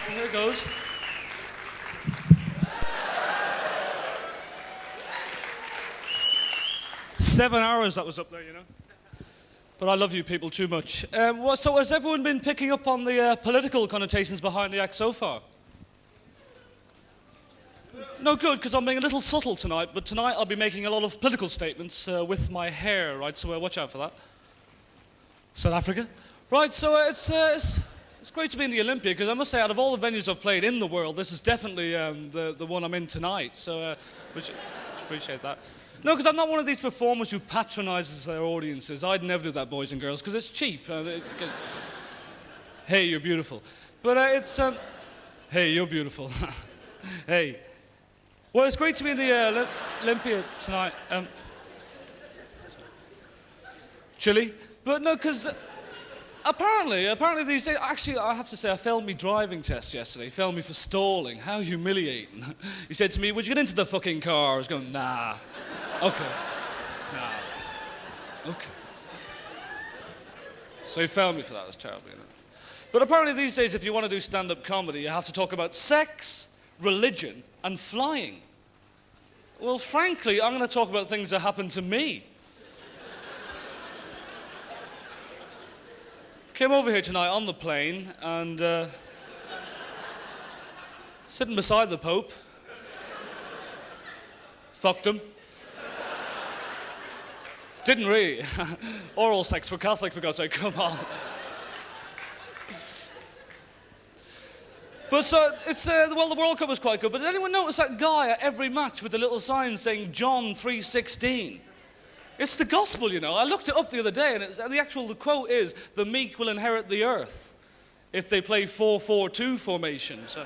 Here it goes. $7 that was up there, you know. But I love you people too much. So has everyone been picking up on the political connotations behind the act so far? No, good, because I'm being a little subtle tonight, but tonight I'll be making a lot of political statements with my hair, right? So watch out for that. South Africa. Right, so it's great to be in the Olympia, because I must say, out of all the venues I've played in the world, this is definitely the one I'm in tonight, so which appreciate that. No, because I'm not one of these performers who patronizes their audiences. I'd never do that, boys and girls, because it's cheap. Hey, you're beautiful. But hey, you're beautiful. Hey. Well, it's great to be in the Olympia tonight. Chilly? But no, because apparently these days, actually, I have to say, I failed my driving test yesterday. Failed me for stalling. How humiliating. He said to me, would you get into the fucking car? I was going, nah. Okay. Nah. Okay. So he failed me for that. It was terrible, you know. But apparently these days, if you want to do stand-up comedy, you have to talk about sex, religion, and flying. Well, frankly, I'm going to talk about things that happened to me. Came over here tonight on the plane and sitting beside the Pope. Fucked him. Didn't really. Oral sex for Catholic, for God's sake, come on. But so, well, the World Cup was quite good, but did anyone notice that guy at every match with the little sign saying John 3:16? It's the gospel, you know. I looked it up the other day, and the quote is, the meek will inherit the earth if they play 4-4-2 formation. So.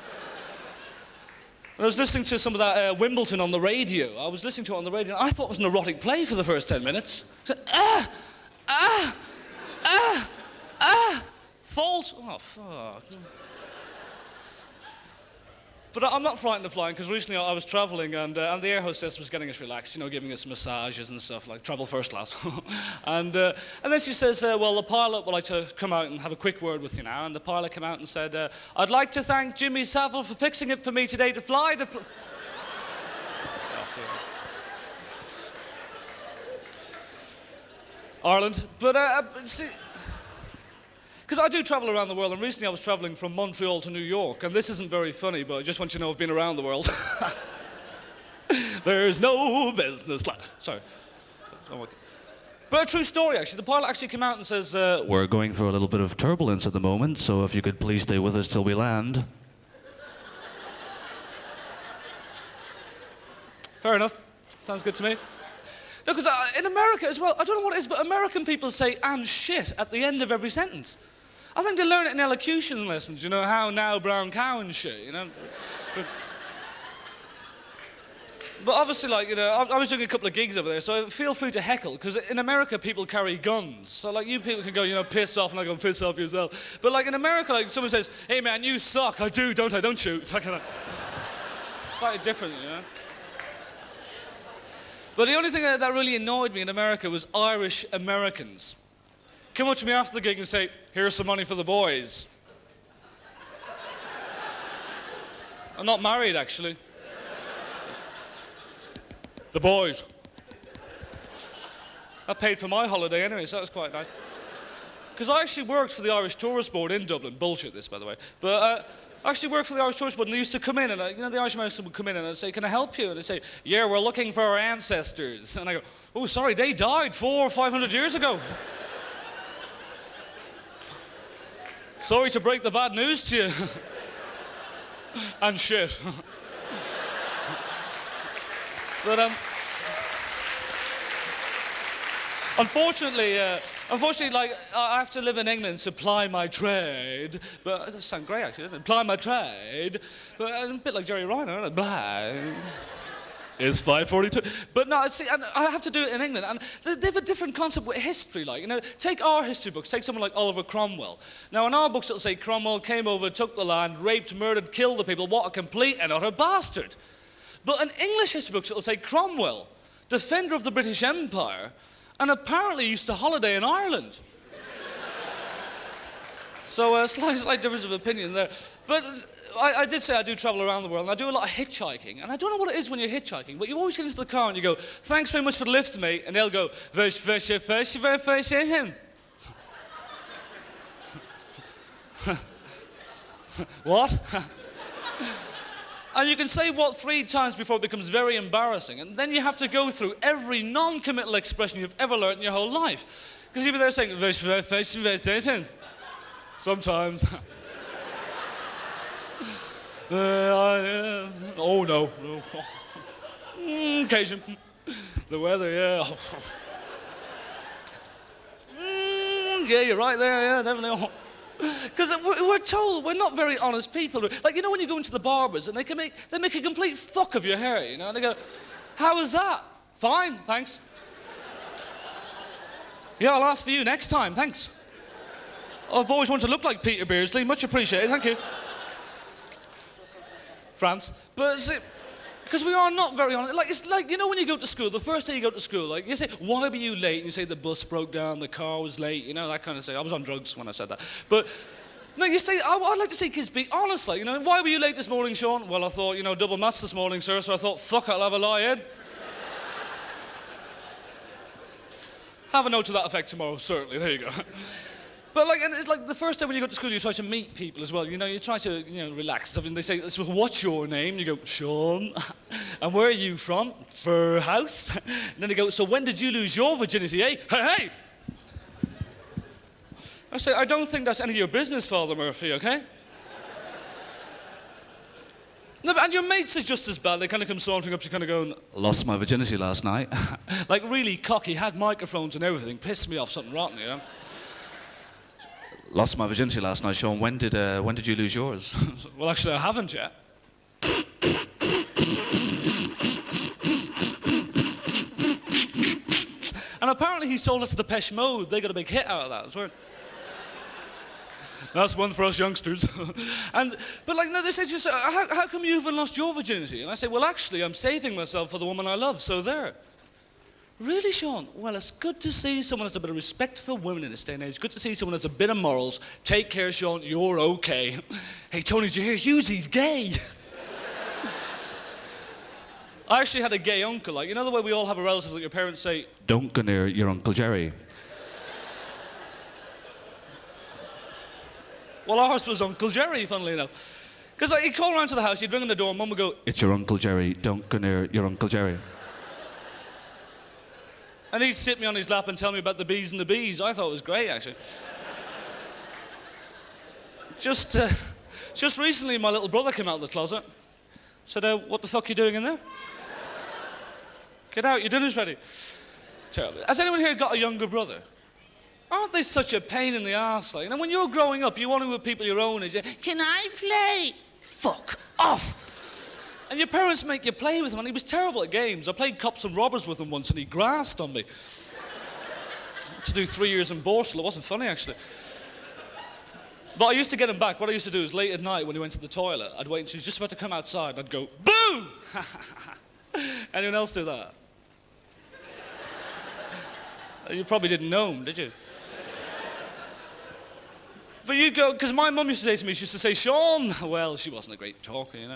I was listening to some of that Wimbledon on the radio. I was listening to it on the radio, and I thought it was an erotic play for the first 10 minutes. So, fault. Oh, fuck. But I'm not frightened of flying, because recently I was traveling and the air hostess was getting us relaxed, you know, giving us massages and stuff, like travel first class. and then she says, well, the pilot would like to come out and have a quick word with you now. And the pilot came out and said, I'd like to thank Jimmy Savile for fixing it for me today to fly to... Ireland. But see... Because I do travel around the world, and recently I was traveling from Montreal to New York, and this isn't very funny, but I just want you to know I've been around the world. There's no business like... Sorry. But a true story, actually. The pilot actually came out and says, we're going through a little bit of turbulence at the moment, so if you could please stay with us till we land. Fair enough. Sounds good to me. No, because in America as well, I don't know what it is, but American people say and shit at the end of every sentence. I think they learn it in elocution lessons, you know, how now, brown cow and shit, you know. But obviously, like, you know, I was doing a couple of gigs over there, so feel free to heckle, because in America, people carry guns. So, like, you people can go, you know, piss off, and I go, piss off yourself. But, like, in America, like, someone says, hey, man, you suck. I do, don't I? Don't shoot. Slightly different, you know. But the only thing that really annoyed me in America was Irish Americans. Come up to me after the gig and say, here's some money for the boys. I'm not married, actually. The boys. I paid for my holiday anyway, so that was quite nice. Because I actually worked for the Irish Tourist Board in Dublin. Bullshit this, by the way. But I actually worked for the Irish Tourist Board, and they used to come in, and you know, the Irish Americans would come in and I'd say, can I help you? And they'd say, yeah, we're looking for our ancestors. And I go, oh, sorry, they died 400 or 500 years ago. Sorry to break the bad news to you. And shit. But, unfortunately, like, I have to live in England to ply my trade, but it does sound great, actually, doesn't it? Ply my trade, but I'm a bit like Jerry Ryan, aren't I? Blah. It's 5:42. But no, see, and I have to do it in England, and they have a different concept with history, like, you know, take our history books, take someone like Oliver Cromwell. Now, in our books, it'll say Cromwell came over, took the land, raped, murdered, killed the people, what a complete and utter bastard. But in English history books, it'll say Cromwell, defender of the British Empire, and apparently used to holiday in Ireland. So slight difference of opinion there. But I did say I do travel around the world, and I do a lot of hitchhiking. And I don't know what it is when you're hitchhiking, but you always get into the car and you go, thanks very much for the lift, mate. And they'll go, him. What? And you can say what 3 times before it becomes very embarrassing. And then you have to go through every non-committal expression you've ever learned in your whole life. Because you'll be there saying, him. Sometimes. Oh, no. Occasion. The weather, yeah. Yeah, you're right there, yeah, definitely. Because we're told we're not very honest people. Like, you know when you go into the barbers and they make a complete fuck of your hair, you know? And they go, how is that? Fine, thanks. Yeah, I'll ask for you next time, thanks. I've always wanted to look like Peter Beardsley. Much appreciated, thank you. France. But see, because we are not very honest. Like, it's like, you know when you go to school, the first day you go to school, like, you say, why were you late? And you say the bus broke down, the car was late, you know, that kind of stuff. I was on drugs when I said that. But, no, you say, I'd like to see kids be honest, like, you know, why were you late this morning, Sean? Well, I thought, you know, double maths this morning, sir, so I thought, fuck, I'll have a lie in. Have a note to that effect tomorrow, certainly, there you go. But like, and it's like the first day when you go to school, you try to meet people as well. You know, you try to, you know, relax and stuff. And they say, so what's your name? You go, Sean. And where are you from? Fur house. And then they go, so when did you lose your virginity, eh? Hey! I say, I don't think that's any of your business, Father Murphy, okay? No, but, and your mates are just as bad. They kind of come sauntering up to you, kind of going, lost my virginity last night. Like really cocky, had microphones and everything. Pissed me off something rotten, you know? Lost my virginity last night, Sean. When did you lose yours? Well, actually, I haven't yet. And apparently he sold it to the Depeche Mode. They got a big hit out of that as well. That's one for us youngsters. But like, no, they say to you, how come you haven't lost your virginity? And I say, well, actually, I'm saving myself for the woman I love, so there. Really, Sean? Well, it's good to see someone that's a bit of respect for women in this day and age. Good to see someone that's a bit of morals. Take care, Sean, you're okay. Hey, Tony, did you hear Hughes? He's gay. I actually had a gay uncle. Like, you know the way we all have a relative that your parents say, don't go near your Uncle Jerry. Well, ours was Uncle Jerry, funnily enough. Because like, he'd call around to the house, he'd ring on the door, and Mum would go, it's your Uncle Jerry, don't go near your Uncle Jerry. And he'd sit me on his lap and tell me about the bees and the bees. I thought it was great, actually. Just recently, my little brother came out of the closet. Said, what the fuck are you doing in there? Get out, your dinner's ready. Terrible. Has anyone here got a younger brother? Aren't they such a pain in the arse? Like, you know, when you're growing up, you want to with people your own age. Can I play? Fuck off. And your parents make you play with him, and he was terrible at games. I played cops and robbers with him once, and he grassed on me. To do 3 years in Borstal, it wasn't funny, actually. But I used to get him back. What I used to do is late at night when he went to the toilet, I'd wait until he was just about to come outside, and I'd go, boo! Anyone else do that? You probably didn't know him, did you? But you go, because my mum used to say to me, she used to say, Sean. Well, she wasn't a great talker, you know.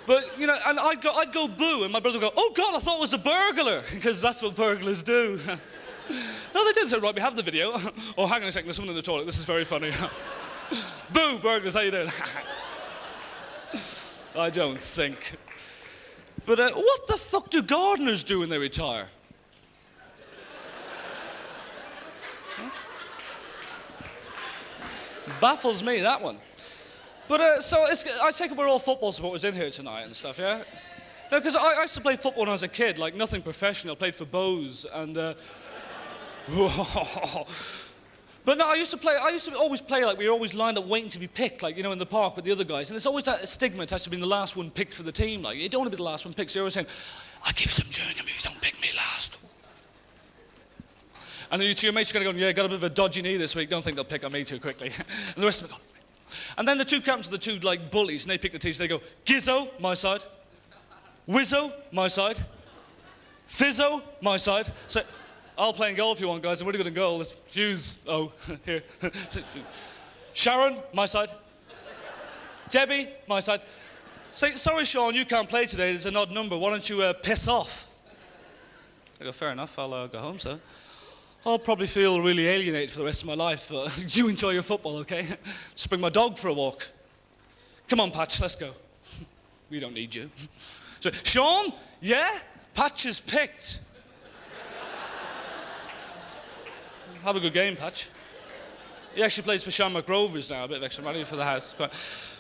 But, you know, and I'd go boo, and my brother would go, oh, God, I thought it was a burglar, because that's what burglars do. No, they did. So, right, we have the video. Oh, hang on a second, there's someone in the toilet. This is very funny. Boo, burglars, how you doing? I don't think. But what the fuck do gardeners do when they retire? Baffles me, that one. But, so, I take it we're all football supporters in here tonight and stuff, yeah? No, because I used to play football when I was a kid, like nothing professional. I played for Bose, and, But no, I used to always play like we were always lined up waiting to be picked, like, you know, in the park with the other guys. And it's always that stigma attached to being the last one picked for the team. Like, you don't want to be the last one picked, so you're always saying, I'll give you some chewing gum if you don't pick me last. And then to your mates, you're going to go, yeah, got a bit of a dodgy knee this week. Don't think they'll pick on me too quickly. And the rest of them go. And then the two captains are the two, like, bullies, and they pick the teams. They go, Gizzo, my side. Wizzo, my side. Fizzo, my side. So, I'll play in goal if you want, guys. I'm really good in goal. It's Hughes. Oh, here. Sharon, my side. Debbie, my side. Say, sorry, Sean, you can't play today. There's an odd number. Why don't you piss off? I go, fair enough. I'll go home, sir. I'll probably feel really alienated for the rest of my life, but you enjoy your football, okay? Just bring my dog for a walk. Come on, Patch, let's go. We don't need you. So, Sean, yeah? Patch is picked. Have a good game, Patch. He actually plays for Shamrock Rovers now, a bit of extra money for the house.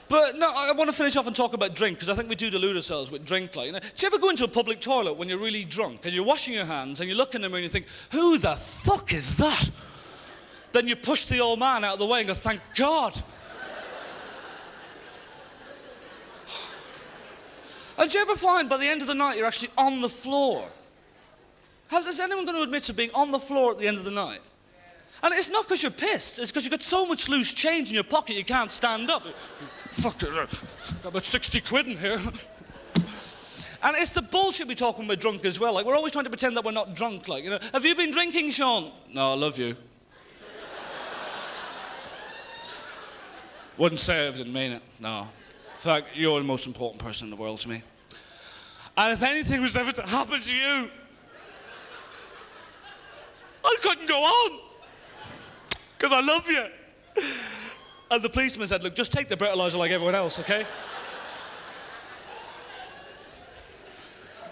But no, I want to finish off and talk about drink, because I think we do delude ourselves with drink. Like, you know, do you ever go into a public toilet when you're really drunk and you're washing your hands and you look in the mirror and you think, who the fuck is that? Then you push the old man out of the way and go, thank God. And do you ever find by the end of the night you're actually on the floor? Is anyone going to admit to being on the floor at the end of the night? And it's not because you're pissed, it's because you've got so much loose change in your pocket you can't stand up. Fuck it, got about 60 quid in here. And it's the bullshit we talk when we're drunk as well. Like, we're always trying to pretend that we're not drunk, like, you know. Have you been drinking, Sean? No, I love you. Wouldn't say it if I didn't mean it, no. In fact, you're the most important person in the world to me. And if anything was ever to happen to you, I couldn't go on. Because I love you. And the policeman said, look, just take the breathalyzer like everyone else, okay?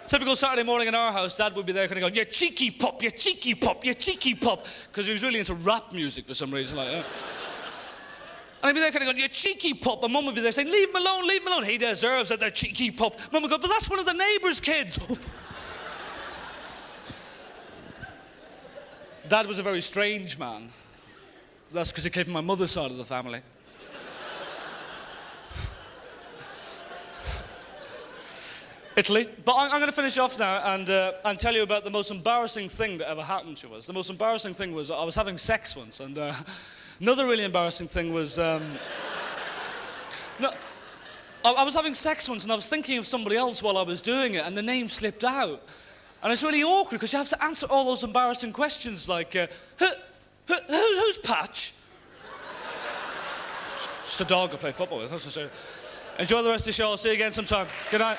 Typical Saturday morning in our house, Dad would be there kind of going, you cheeky pup, you cheeky pup, you cheeky pup. Because he was really into rap music for some reason, like that. And he'd be there kind of going, you cheeky pup. And Mum would be there saying, leave him alone, leave him alone. He deserves it, that cheeky pup. Mum would go, but that's one of the neighbour's kids. Dad was a very strange man. That's because he came from my mother's side of the family. Italy. But I'm going to finish off now and tell you about the most embarrassing thing that ever happened to us. The most embarrassing thing was I was having sex once, and another really embarrassing thing was... I was having sex once, and I was thinking of somebody else while I was doing it, and the name slipped out. And it's really awkward, because you have to answer all those embarrassing questions, like, who's Patch? Just a dog I play football with, that's for sure. Enjoy the rest of the show. I'll see you again sometime. Good night.